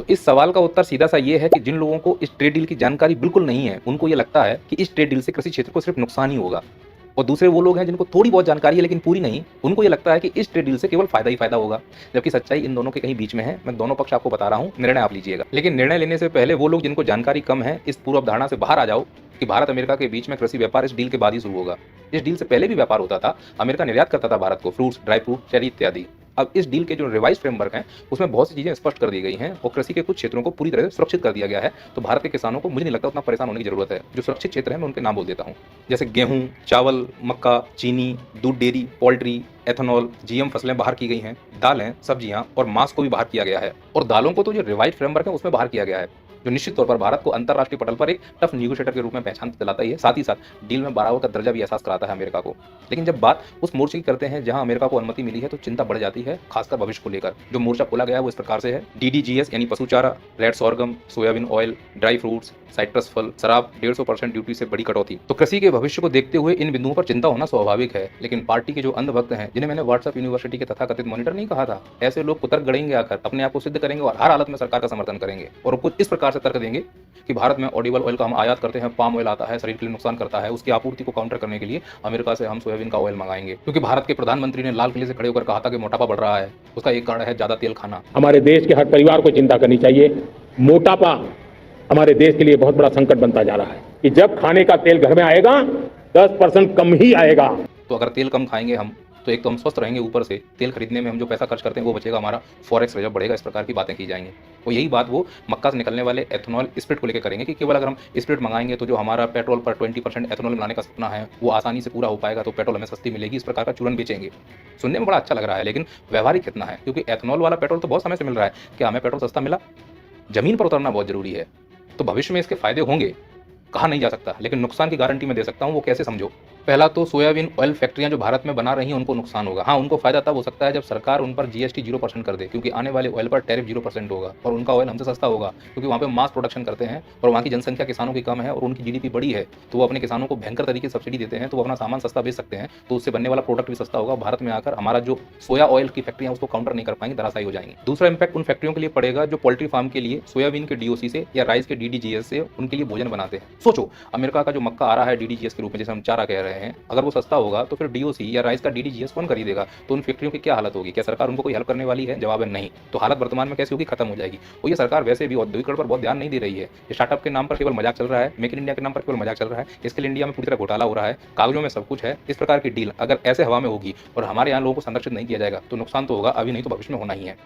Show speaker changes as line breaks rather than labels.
तो इस सवाल का उत्तर सीधा सा ये है कि जिन लोगों को इस ट्रेड डील की जानकारी बिल्कुल नहीं है, उनको ये लगता है कि इस ट्रेड डील से कृषि क्षेत्र को सिर्फ नुकसान ही होगा। और दूसरे वो लोग हैं जिनको थोड़ी बहुत जानकारी है लेकिन पूरी नहीं, उनको ये लगता है कि इस ट्रेड डील से केवल फायदा ही फायदा होगा। जबकि सच्चाई इन दोनों के कहीं बीच में है। मैं दोनों पक्ष आपको बता रहा हूँ, निर्णय आप लीजिएगा। लेकिन निर्णय लेने से पहले वो लोग जिनको जानकारी कम है, इस पूर्व अवधारणा से बाहर आ जाओ कि भारत अमेरिका के बीच में कृषि व्यापार इस डील के बाद ही शुरू होगा। इस डील से पहले भी व्यापार होता था। अमेरिका निर्यात करता था भारत को फ्रूट्स, ड्राई फ्रूट, चेरी इत्यादि। अब इस डील के जो रिवाइज फ्रेमवर्क हैं, उसमें बहुत सी चीजें स्पष्ट कर दी गई हैं और कृषि के कुछ क्षेत्रों को पूरी तरह से सुरक्षित कर दिया गया है। तो भारत के किसानों को मुझे नहीं लगता उतना परेशान होने की जरूरत है। जो सुरक्षित क्षेत्र है मैं उनके नाम बोल देता हूँ, जैसे गेहूं, चावल, मक्का, चीनी, दूध डेयरी, पोल्ट्री, एथेनॉल, जीएम फसलें बाहर की गई हैं, दालें, सब्जियां और मांस को भी बाहर किया गया है। और दालों को तो जो रिवाइज फ्रेमवर्क है उसमें बाहर किया गया है, जो निश्चित तौर पर भारत को अंतर्राष्ट्रीय पटल पर एक टफ नेगोशिएटर के रूप में पहचान दिलाता ही है। साथ ही साथ डील में बराबर का दर्जा भी एहसास कराता है अमेरिका को। लेकिन जब बात उस मोर्चे की करते हैं जहां अमेरिका को अनुमति मिली है, तो चिंता बढ़ जाती है, खासकर भविष्य को लेकर। जो मोर्चा खोला गया है वो इस प्रकार से है: डीडीजीएस यानी पशु चारा, red sorghum, soybean oil, dry fruits, citrus फल, शराब, 150% ड्यूटी से बड़ी कटौती। तो कृषि के भविष्य को देखते हुए इन बिंदुओं पर चिंता होना स्वाभाविक है। लेकिन पार्टी के जो अंधभक्त हैं, जिन्हें मैंने व्हाट्सएप यूनिवर्सिटी के तथाकथित मॉनिटर नहीं कहा था, ऐसे लोग कुतर्क गढ़ेंगे आकर, अपने आप को सिद्ध करेंगे और हर हालत में सरकार का समर्थन करेंगे। और कुछ इस प्रकार से तर्क देंगे कि भारत में ऑडिबल ऑयल का हम आयात करते हैं, पाम ऑयल आता है, शरीर के लिए नुकसान करता है, उसकी आपूर्ति को काउंटर करने के लिए अमेरिका से हम सोयाबीन का ऑयल मंगाएंगे। क्योंकि भारत के प्रधानमंत्री ने लाल किले से खड़े होकर कहा था कि मोटापा बढ़ रहा है, उसका एक कारण है ज्यादा तेल खाना।
हमारे देश के हर परिवार को चिंता करनी चाहिए। मोटापा हमारे देश के लिए बहुत बड़ा संकट बनता जा रहा है कि जब खाने का तेल घर में आएगा 10% कम ही आएगा।
तो अगर तेल कम खाएंगे हम, तो एक तो हम स्वस्थ रहेंगे, ऊपर से तेल खरीदने में हम जो पैसा खर्च करते हैं वो बचेगा, हमारा फॉरेक्स रिजर्व बढ़ेगा। इस प्रकार की बातें की जाएंगी। और यही बात वो मक्का से निकलने वाले एथेनॉल स्प्रिट को लेकर करेंगे कि केवल अगर हम स्प्रिट मंगाएंगे तो जो हमारा पेट्रोल पर 20% एथेनॉल मिलाने का सपना है वो आसानी से पूरा हो पाएगा, तो पेट्रोल हमें सस्ती मिलेगी। इस प्रकार का चूरन बेचेंगे। सुनने में बड़ा अच्छा लग रहा है, लेकिन व्यवहारिक कितना है? क्योंकि एथेनॉल वाला पेट्रोल तो बहुत समय से मिल रहा है। क्या हमें पेट्रोल सस्ता मिला? जमीन पर उतरना बहुत जरूरी है। तो भविष्य में इसके फायदे होंगे, कहा नहीं जा सकता, लेकिन नुकसान की गारंटी मैं दे सकता हूं। वो कैसे, समझो। पहला तो सोयाबीन ऑयल फैक्ट्रियां जो भारत में बना रही हैं उनको नुकसान होगा। हाँ, उनको फायदा तब हो सकता है जब सरकार उन पर जीएसटी 0% कर दे, क्योंकि आने वाले ऑयल पर टैरिफ 0% होगा और उनका ऑयल हमसे सस्ता होगा, क्योंकि वहाँ पे मास प्रोडक्शन करते हैं और वहाँ की जनसंख्या किसानों की कम है और उनकी जीडीपी बड़ी है, तो वो अपने किसानों को भयंकर तरीके से सब्सिडी देते हैं, तो वो अपना सामान सस्ता बेच सकते हैं, तो उससे बनने वाला प्रोडक्ट भी सस्ता होगा। भारत में आकर हमारा जो सोया ऑयल की फैक्ट्रियां उसको काउंटर नहीं कर पाएंगी, धराशायी हो जाएंगी। दूसरा इंपैक्ट उन फैक्ट्रियों के लिए पड़ेगा जो पोल्ट्री फार्म के लिए सोयाबीन के डीओसी से या राइस के डीडीजीएस से उनके लिए भोजन बनाते हैं। सोचो, अमेरिका का जो मक्का आ रहा है डीडीजीएस के रूप में, जैसे हम चारा कह रहे हैं, अगर वो सस्ता होगा तो फिर डीओसी या राइस का डीडीजीएस कौन खरीदेगा? तो उन फैक्ट्रियों की क्या हालत होगी? क्या सरकार उनको कोई हेल्प करने वाली है? जवाब है नहीं। तो हालत वर्तमान में कैसी होगी? खत्म हो जाएगी। और ये सरकार वैसे भी औद्योगिकरण पर बहुत ध्यान नहीं दे रही है। स्टार्टअप के नाम पर केवल मजाक चल रहा है, मेक इन इंडिया के नाम पर केवल मजाक चल रहा है। स्किल इंडिया में पूरी तरह घोटाला हो रहा है, कागजों में सब कुछ है। इस प्रकार की डील अगर ऐसे हवा में होगी और हमारे यहाँ लोगों को संरक्षित नहीं किया जाएगा तो नुकसान तो होगा, अभी नहीं तो भविष्य में होना ही है।